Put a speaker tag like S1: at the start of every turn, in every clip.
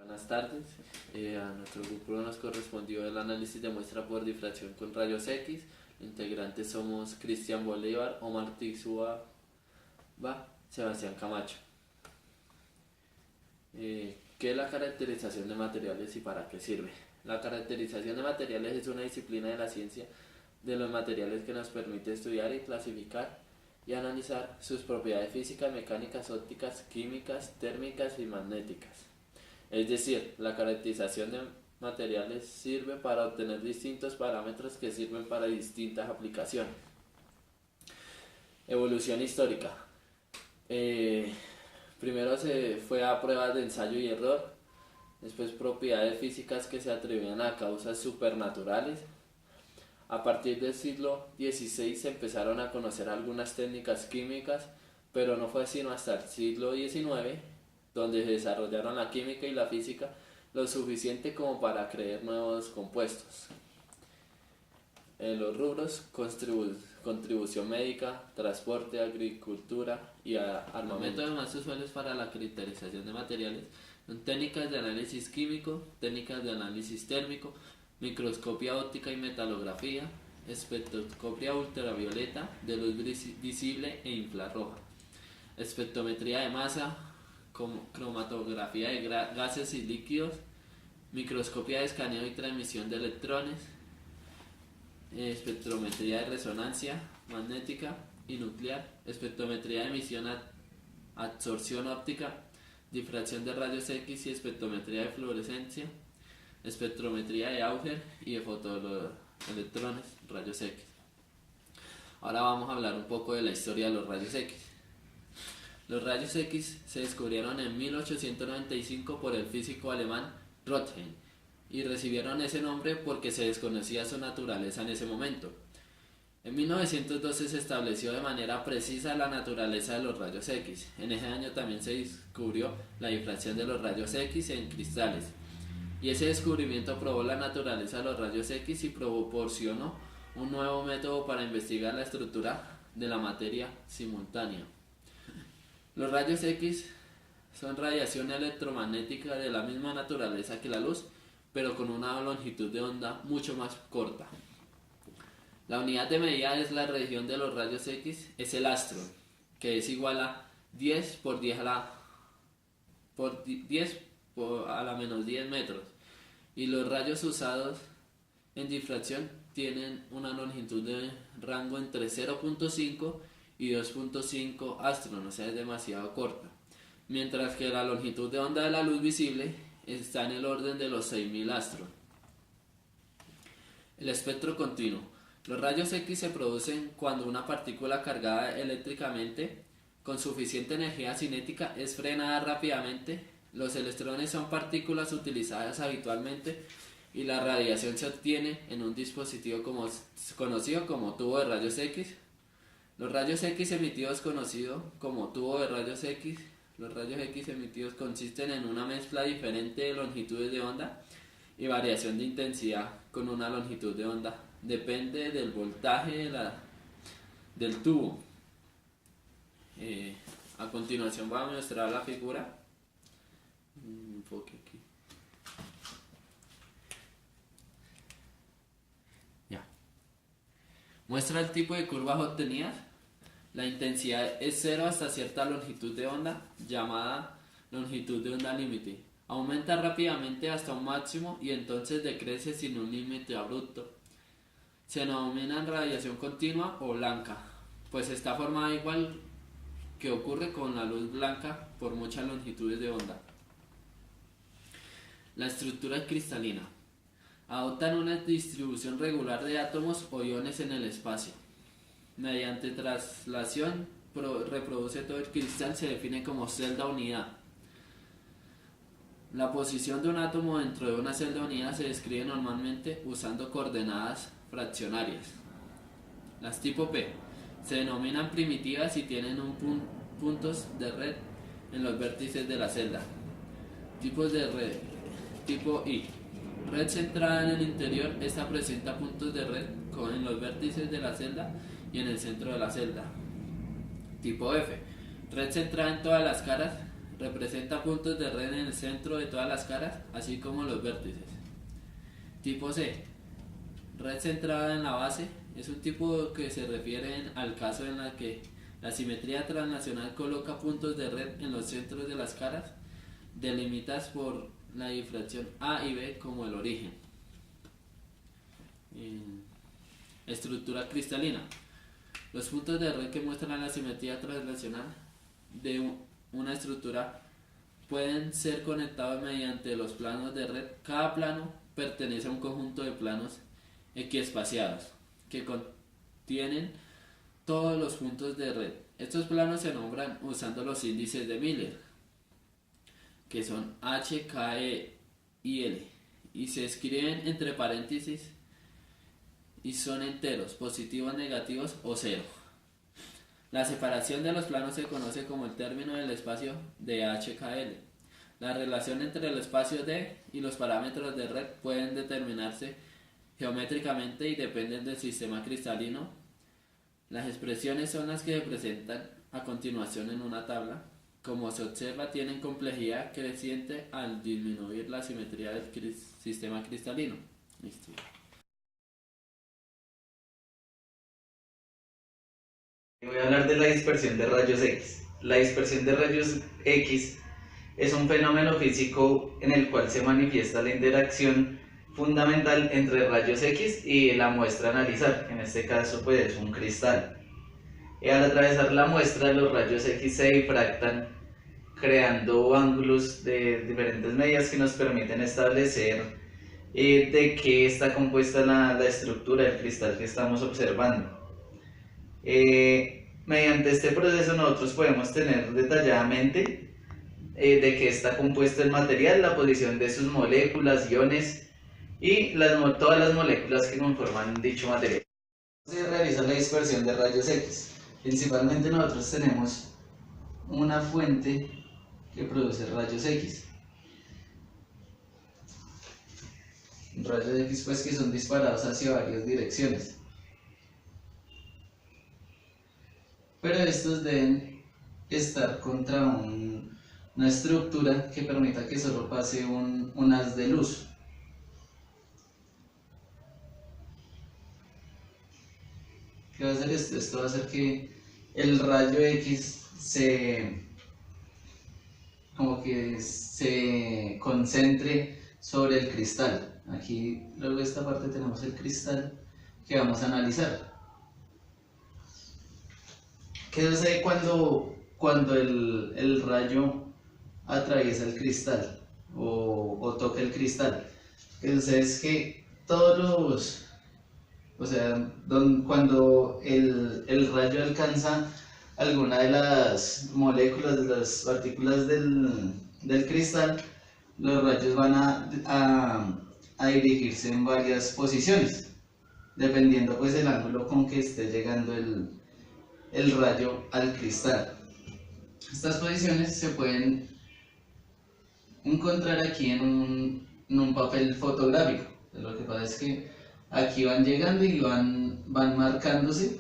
S1: Buenas tardes. A nuestro grupo nos correspondió el análisis de muestra por difracción con rayos X. Integrantes somos Cristian Bolívar, Omar Tixua, Sebastián Camacho. ¿Qué es la caracterización de materiales y para qué sirve? La caracterización de materiales es una disciplina de la ciencia de los materiales que nos permite estudiar y clasificar y analizar sus propiedades físicas, mecánicas, ópticas, químicas, térmicas y magnéticas. Es decir, la caracterización de materiales sirve para obtener distintos parámetros que sirven para distintas aplicaciones. Evolución histórica. Primero se fue a pruebas de ensayo y error, después propiedades físicas que se atribuían a causas supernaturales. A partir del siglo XVI se empezaron a conocer algunas técnicas químicas, pero no fue sino hasta el siglo XIX donde se desarrollaron la química y la física lo suficiente como para crear nuevos compuestos. Los rubros: contribución médica, transporte, agricultura y armamento. Los métodos más usuales para la caracterización de materiales son técnicas de análisis químico, técnicas de análisis térmico, microscopía óptica y metalografía, espectroscopia ultravioleta, de luz visible e infrarroja, espectrometría de masa, cromatografía de gases y líquidos, microscopía de escaneo y transmisión de electrones, espectrometría de resonancia magnética y nuclear, espectrometría de emisión, absorción óptica, difracción de rayos X y espectrometría de fluorescencia, espectrometría de Auger y de fotoelectrones, rayos X. Ahora vamos a hablar un poco de la historia de los rayos X. Los rayos X se descubrieron en 1895 por el físico alemán Röntgen y recibieron ese nombre porque se desconocía su naturaleza en ese momento. En 1912 se estableció de manera precisa la naturaleza de los rayos X. En ese año también se descubrió la difracción de los rayos X en cristales. Y ese descubrimiento probó la naturaleza de los rayos X y proporcionó un nuevo método para investigar la estructura de la materia simultánea. Los rayos X son radiación electromagnética de la misma naturaleza que la luz, pero con una longitud de onda mucho más corta. La unidad de medida es la región de los rayos X, es el astro, que es igual a 10 por 10 a la menos 10 metros. Y los rayos usados en difracción tienen una longitud de rango entre 0.5 y 2.5 astron, o sea, es demasiado corta. Mientras que la longitud de onda de la luz visible está en el orden de los 6000 astron. El espectro continuo. Los rayos X se producen cuando una partícula cargada eléctricamente con suficiente energía cinética es frenada rápidamente. Los electrones son partículas utilizadas habitualmente y la radiación se obtiene en un dispositivo conocido como tubo de rayos X. Los rayos X emitidos, conocido como tubo de rayos X, los rayos X emitidos consisten en una mezcla diferente de longitudes de onda y variación de intensidad con una longitud de onda. Depende del voltaje del tubo. A continuación voy a mostrar la figura. Un enfoque aquí. Ya. Muestra el tipo de curvas obtenidas. La intensidad es 0 hasta cierta longitud de onda, llamada longitud de onda límite. Aumenta rápidamente hasta un máximo y entonces decrece sin un límite abrupto. Se denomina radiación continua o blanca, pues está formada igual que ocurre con la luz blanca por muchas longitudes de onda. La estructura cristalina. Adoptan una distribución regular de átomos o iones en el espacio. Mediante traslación reproduce todo el cristal, se define como celda unidad. La posición de un átomo dentro de una celda unidad se describe normalmente usando coordenadas fraccionarias. Las tipo P se denominan primitivas y tienen puntos de red en los vértices de la celda. Tipos de red. Tipo I. Red centrada en el interior, esta presenta puntos de red en los vértices de la celda y en el centro de la celda. Tipo F. Red centrada en todas las caras, representa puntos de red en el centro de todas las caras, así como los vértices. Tipo C, red centrada en la base, es un tipo que se refiere al caso en el que la simetría transnacional coloca puntos de red en los centros de las caras, delimitadas por la difracción A y B como el origen. Estructura cristalina. Los puntos de red que muestran la simetría transnacional de una estructura pueden ser conectados mediante los planos de red. Cada plano pertenece a un conjunto de planos equiespaciados que contienen todos los puntos de red. Estos planos se nombran usando los índices de Miller, que son H, K, E y L, y se escriben entre paréntesis y son enteros, positivos, negativos o cero. La separación de los planos se conoce como el término del espacio de HKL. La relación entre el espacio D y los parámetros de red pueden determinarse geométricamente y dependen del sistema cristalino. Las expresiones son las que se presentan a continuación en una tabla. Como se observa, tienen complejidad creciente al disminuir la simetría del sistema cristalino. Listo.
S2: Voy a hablar de la dispersión de rayos X. La dispersión de rayos X es un fenómeno físico en el cual se manifiesta la interacción fundamental entre rayos X y la muestra a analizar, en este caso pues es un cristal. Al atravesar la muestra, los rayos X se difractan creando ángulos de diferentes medidas que nos permiten establecer de qué está compuesta la estructura del cristal que estamos observando. Mediante este proceso nosotros podemos tener detalladamente de qué está compuesto el material, la posición de sus moléculas, iones y todas las moléculas que conforman dicho material. Se realiza la dispersión de rayos X. Principalmente nosotros tenemos una fuente que produce rayos X. Rayos X pues que son disparados hacia varias direcciones. Pero estos deben estar contra una estructura que permita que solo pase un haz de luz. ¿Qué va a hacer esto? Esto va a hacer que el rayo X se concentre sobre el cristal. Aquí luego de esta parte tenemos el cristal que vamos a analizar. ¿Qué sucede cuando el rayo atraviesa el cristal o toca el cristal? Lo que sucede es que cuando el rayo alcanza alguna de las moléculas, de las partículas del cristal, los rayos van a dirigirse en varias posiciones, dependiendo pues del ángulo con que esté llegando el rayo al cristal. Estas posiciones se pueden encontrar aquí en un papel fotográfico. Lo que pasa es que aquí van llegando y van marcándose,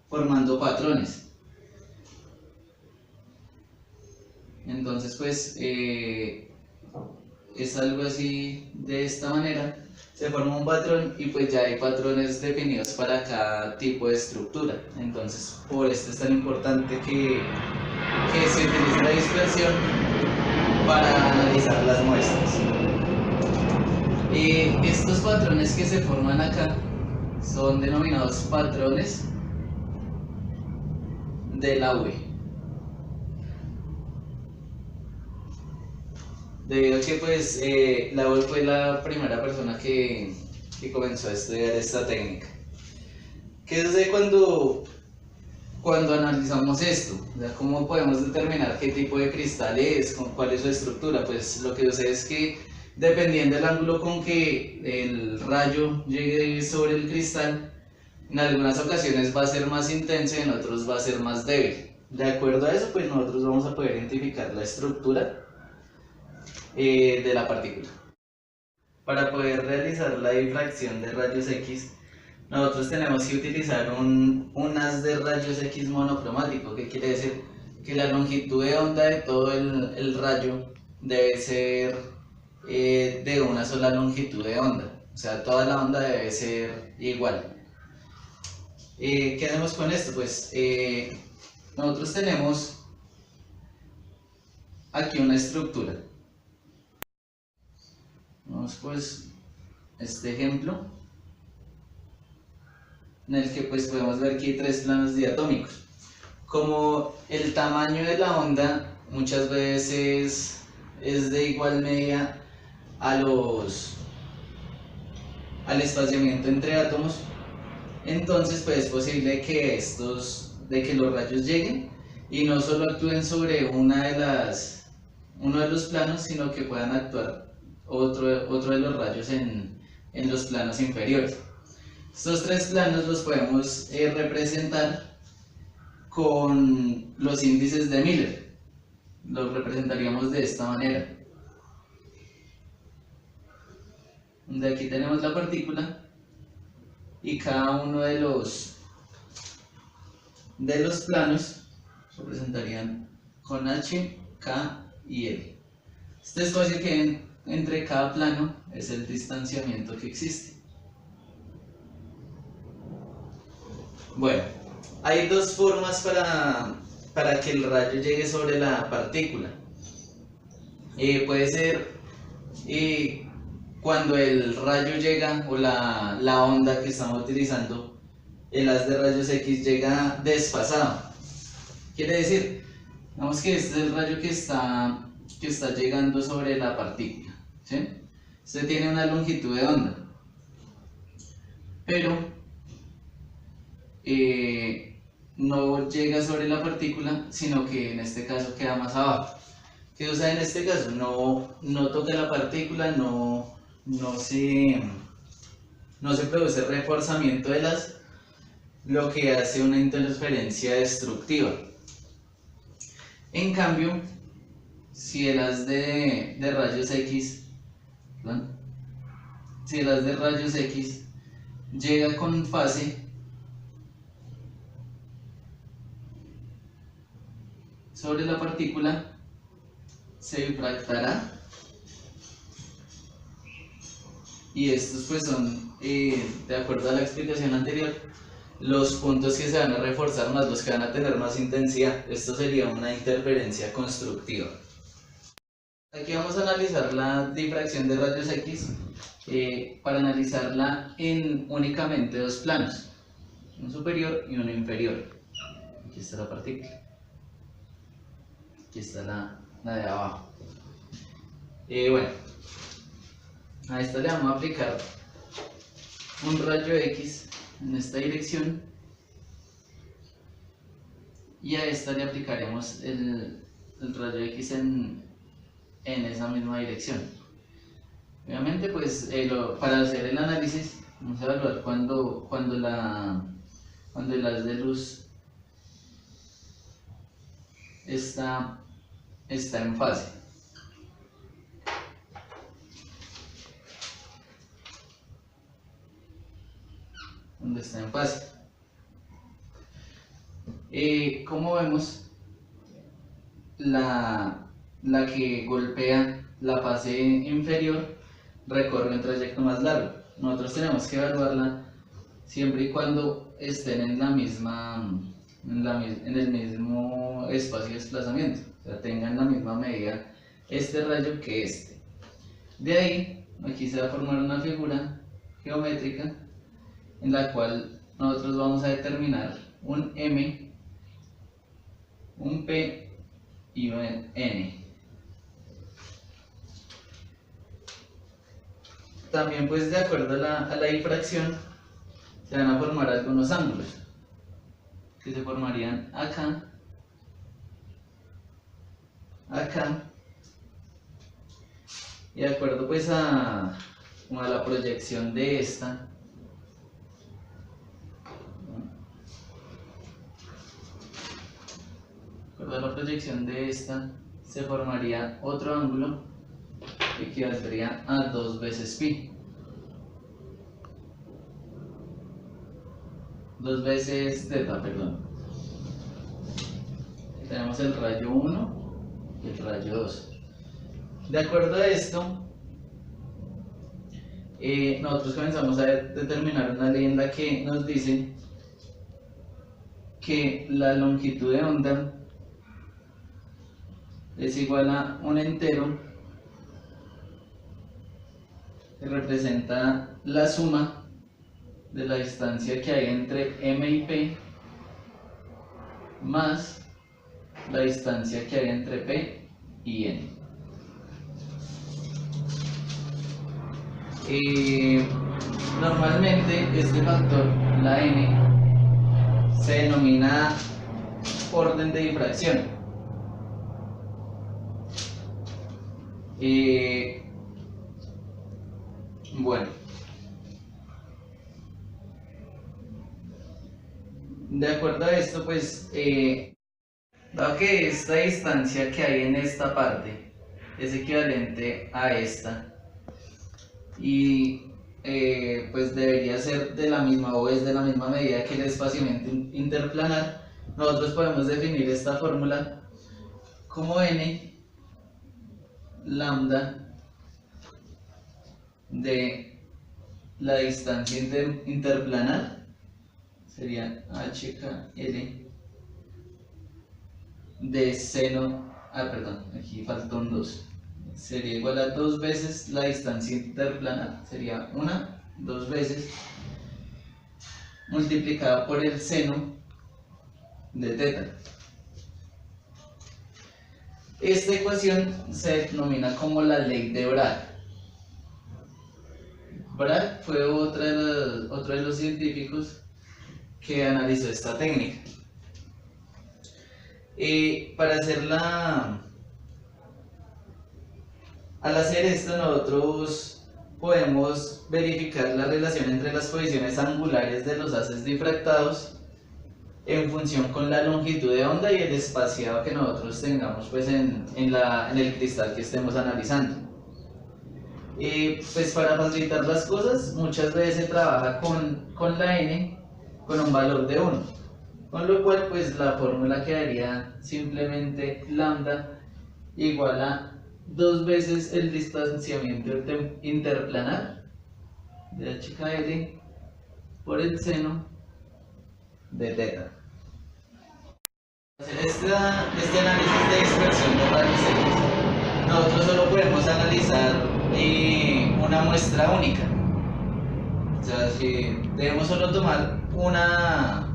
S2: formando patrones. Entonces pues es algo así, de esta manera se forma un patrón y pues ya hay patrones definidos para cada tipo de estructura. Entonces por esto es tan importante que se utilice la dispersión para analizar las muestras. Estos patrones que se forman acá son denominados patrones de la V. Debido a que pues la V fue la primera persona que comenzó a estudiar esta técnica. ¿Qué sucede cuando analizamos esto? O sea, ¿cómo podemos determinar qué tipo de cristal es, cuál es su estructura? Pues lo que sucede es que dependiendo del ángulo con que el rayo llegue sobre el cristal, en algunas ocasiones va a ser más intenso y en otros va a ser más débil. De acuerdo a eso, pues nosotros vamos a poder identificar la estructura de la partícula. Para poder realizar la difracción de rayos X, nosotros tenemos que utilizar un haz de rayos X monocromático, que quiere decir la longitud de onda de todo el rayo debe ser de una sola longitud de onda, o sea, toda la onda debe ser igual. ¿Qué hacemos con esto? Pues nosotros tenemos aquí una estructura. Vamos pues este ejemplo en el que pues podemos ver que hay 3 planos diatómicos. Como el tamaño de la onda muchas veces es de igual medida al espaciamiento entre átomos, entonces pues es posible que los rayos lleguen y no solo actúen sobre uno de los planos, sino que puedan actuar otro de los rayos en los planos inferiores. Estos 3 planos los podemos representar con los índices de Miller. Los representaríamos de esta manera. De aquí tenemos la partícula y cada uno de los planos se representarían con H, K y L. Este espacio que hay entre cada plano es el distanciamiento que existe. Bueno, hay 2 formas para que el rayo llegue sobre la partícula. Puede ser cuando el rayo llega, o la onda que estamos utilizando, el haz de rayos X llega desfasado. Quiere decir, digamos que este es el rayo que está llegando sobre la partícula, ¿sí? Este tiene una longitud de onda, pero no llega sobre la partícula, sino que en este caso queda más abajo. ¿Qué sucede en este caso? No toca la partícula, no se produce reforzamiento del haz, lo que hace una interferencia destructiva. En cambio, si el haz de rayos X, llega con fase sobre la partícula, se difractará, y estos pues son, de acuerdo a la explicación anterior, los puntos que se van a reforzar más, los que van a tener más intensidad. Esto sería una interferencia constructiva. Aquí vamos a analizar la difracción de rayos X, para analizarla en únicamente 2 planos, uno superior y uno inferior. Aquí está la partícula, aquí está la de abajo. Bueno, a esta le vamos a aplicar un rayo X en esta dirección, y a esta le aplicaremos el rayo X en esa misma dirección. Obviamente pues para hacer el análisis vamos a evaluar cuando el haz de luz está en fase. Donde está en fase. Como vemos, la que golpea la fase inferior recorre un trayecto más largo. Nosotros tenemos que evaluarla siempre y cuando estén en el mismo espacio de desplazamiento, o sea, tengan la misma medida este rayo que este. De ahí, aquí se va a formar una figura geométrica en la cual nosotros vamos a determinar un M, un P y un N. También pues de acuerdo a la difracción se van a formar algunos ángulos que se formarían acá, acá, y de acuerdo pues a la proyección de esta, se formaría otro ángulo que equivaldría a 2 veces pi. 2 veces teta, perdón. tenemos el rayo 1 y el rayo 2. De acuerdo a esto, nosotros comenzamos a determinar una ley en la que nos dice que la longitud de onda es igual a un entero que representa la suma de la distancia que hay entre M y P más la distancia que hay entre P y N. Normalmente este factor, la N, se denomina orden de difracción. Bueno, de acuerdo a esto, pues, dado que esta distancia que hay en esta parte es equivalente a esta, y pues debería ser de la misma o es de la misma medida que el espaciamiento interplanar, nosotros podemos definir esta fórmula como n lambda de la distancia interplanar, sería HKL de seno, perdón, aquí faltó un 2, sería igual a 2 veces la distancia interplanar, sería 2 veces multiplicada por el seno de teta. Esta ecuación se denomina como la ley de Bragg. Bragg fue otro de los científicos que analizó esta técnica. Al hacer esto, nosotros podemos verificar la relación entre las posiciones angulares de los haces difractados en función con la longitud de onda y el espaciado que nosotros tengamos pues, en el cristal que estemos analizando. Pues para facilitar las cosas, muchas veces se trabaja con la n con un valor de 1, con lo cual pues la fórmula quedaría simplemente lambda igual a 2 veces el distanciamiento interplanar de HKL por el seno de teta. Este análisis de dispersión de rayos X, nosotros solo podemos analizar una muestra única. O sea, si debemos solo tomar una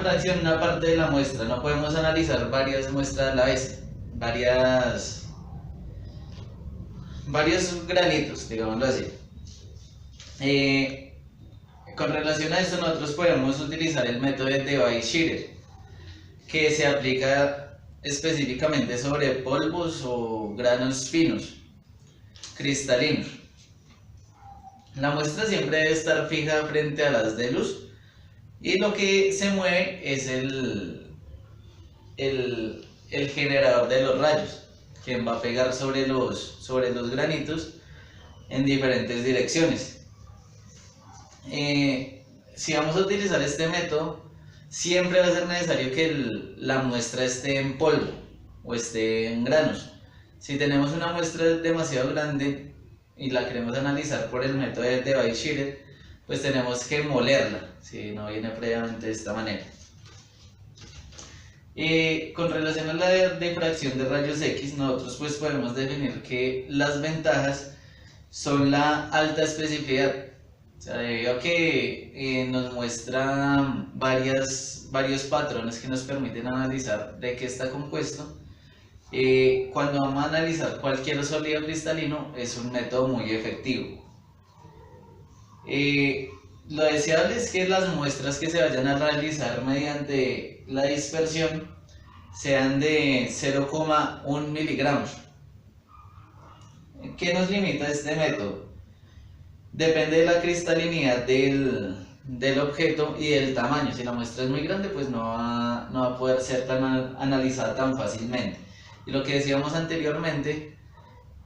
S2: fracción, una parte de la muestra, no podemos analizar varias muestras a la vez. Varios granitos, digámoslo así. Con relación a esto, nosotros podemos utilizar el método de Debye-Schirer, que se aplica específicamente sobre polvos o granos finos, cristalinos. La muestra siempre debe estar fija frente a las de luz y lo que se mueve es el generador de los rayos, quien va a pegar sobre los granitos en diferentes direcciones. Si vamos a utilizar este método, siempre va a ser necesario que la muestra esté en polvo o esté en granos. Si tenemos una muestra demasiado grande y la queremos analizar por el método de Debye-Schirer, pues tenemos que molerla, si no viene previamente de esta manera. Con relación a la difracción de rayos X, nosotros pues podemos definir que las ventajas son la alta especificidad. O sea, debido a que nos muestra varios patrones que nos permiten analizar de qué está compuesto, cuando vamos a analizar cualquier sólido cristalino es un método muy efectivo. Lo deseable es que las muestras que se vayan a realizar mediante la dispersión sean de 0,1 miligramos. ¿Qué nos limita este método? Depende de la cristalinidad del objeto y del tamaño. Si la muestra es muy grande, pues no va a poder ser analizada tan fácilmente. Y lo que decíamos anteriormente,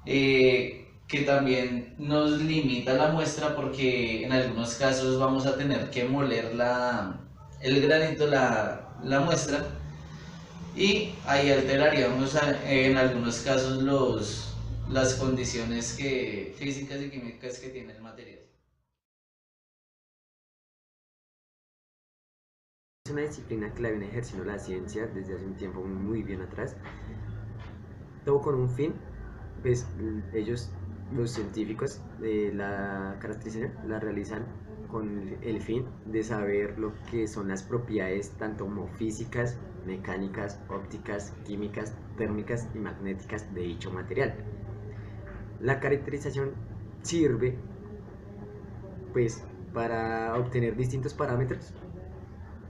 S2: que también nos limita la muestra porque en algunos casos vamos a tener que moler el granito, la muestra, y ahí alteraríamos en algunos casos las condiciones físicas y químicas que tiene el material.
S3: Es una disciplina que la viene ejerciendo la ciencia desde hace un tiempo muy bien atrás, todo con un fin. Pues ellos, los científicos de la caracterización, la realizan con el fin de saber lo que son las propiedades tanto como físicas, mecánicas, ópticas, químicas, térmicas y magnéticas de dicho material. La caracterización sirve pues para obtener distintos parámetros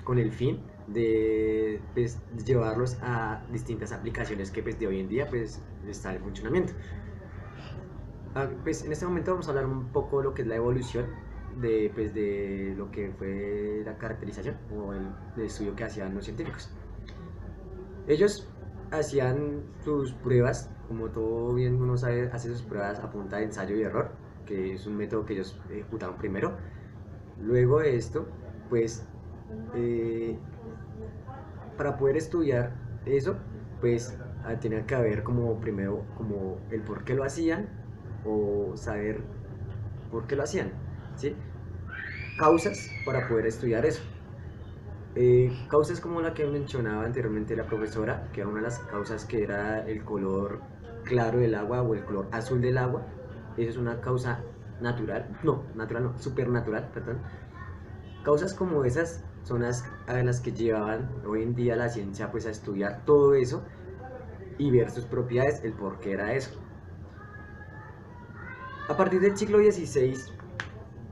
S3: con el fin de pues, llevarlos a distintas aplicaciones que pues, de hoy en día pues, están en funcionamiento. Pues en este momento vamos a hablar un poco de lo que es la evolución de lo que fue la caracterización o el estudio que hacían los científicos. Ellos hacían sus pruebas, como todo bien uno sabe, hace sus pruebas a punta de ensayo y error, que es un método que ellos ejecutaron primero. Luego de esto, pues para poder estudiar eso, pues tenía que haber como primero como el por qué lo hacían o saber por qué lo hacían, ¿sí? Causas para poder estudiar eso. Causas como la que mencionaba anteriormente la profesora, que era una de las causas que era el color claro del agua o el color azul del agua. Eso es una causa natural, no, supernatural, perdón. Causas como esas son a las que llevaban hoy en día la ciencia pues a estudiar todo eso y ver sus propiedades, el por qué era eso. A partir del siglo XVI,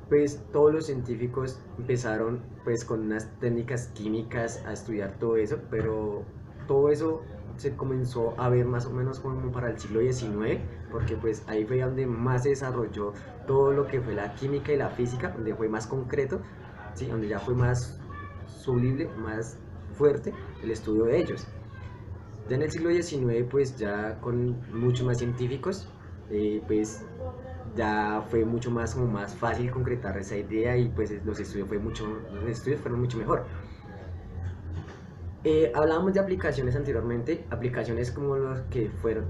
S3: pues todos los científicos empezaron pues con unas técnicas químicas a estudiar todo eso, pero todo eso se comenzó a ver más o menos como para el siglo XIX, porque pues ahí fue donde más se desarrolló todo lo que fue la química y la física, donde fue más concreto, ¿sí? Donde ya fue más sublible, más fuerte el estudio de ellos. Ya en el siglo XIX, pues ya con muchos más científicos, pues ya fue mucho más, como más fácil concretar esa idea y pues los estudios fueron mucho mejor. Hablábamos de aplicaciones anteriormente, aplicaciones como los que fueron,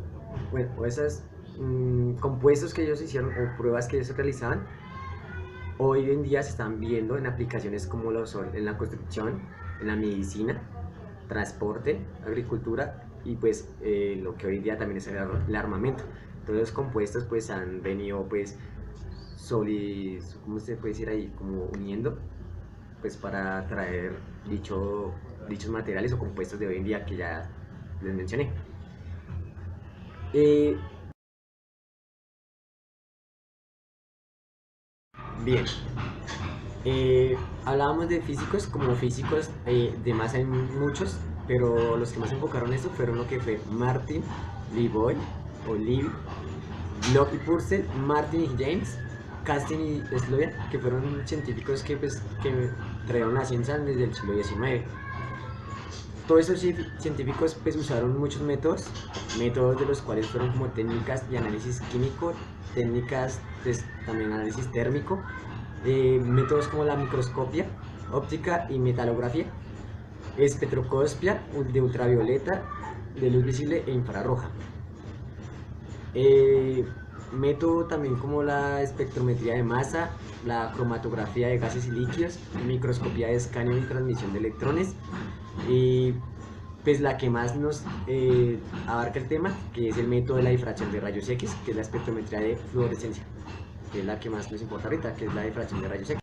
S3: bueno, o esos compuestos que ellos hicieron o pruebas que ellos realizaban, hoy en día se están viendo en aplicaciones como lo son en la construcción, en la medicina, transporte, agricultura y pues lo que hoy en día también es el armamento. Todos los compuestos pues han venido pues ¿cómo se puede decir ahí? Como uniendo pues para traer dichos materiales o compuestos de hoy en día que ya les mencioné. Bien, hablábamos de físicos, como físicos de más hay muchos, pero los que más enfocaron esto fueron lo que fue Martin, Leboy, Olive, Bloch y Purcell, Martin y James, Castin y Sloan, que fueron científicos que trajeron la ciencia desde el siglo XIX. Todos esos científicos pues usaron muchos métodos de los cuales fueron como técnicas de análisis químico, técnicas también análisis térmico, métodos como la microscopia, óptica y metalografía, espectroscopia de ultravioleta, de luz visible e infrarroja. Método también como la espectrometría de masa, la cromatografía de gases y líquidos, microscopía de escaneo y transmisión de electrones, y pues la que más nos abarca el tema, que es el método de la difracción de rayos X, que es la espectrometría de fluorescencia, que es la que más nos importa ahorita, que es la difracción de rayos X.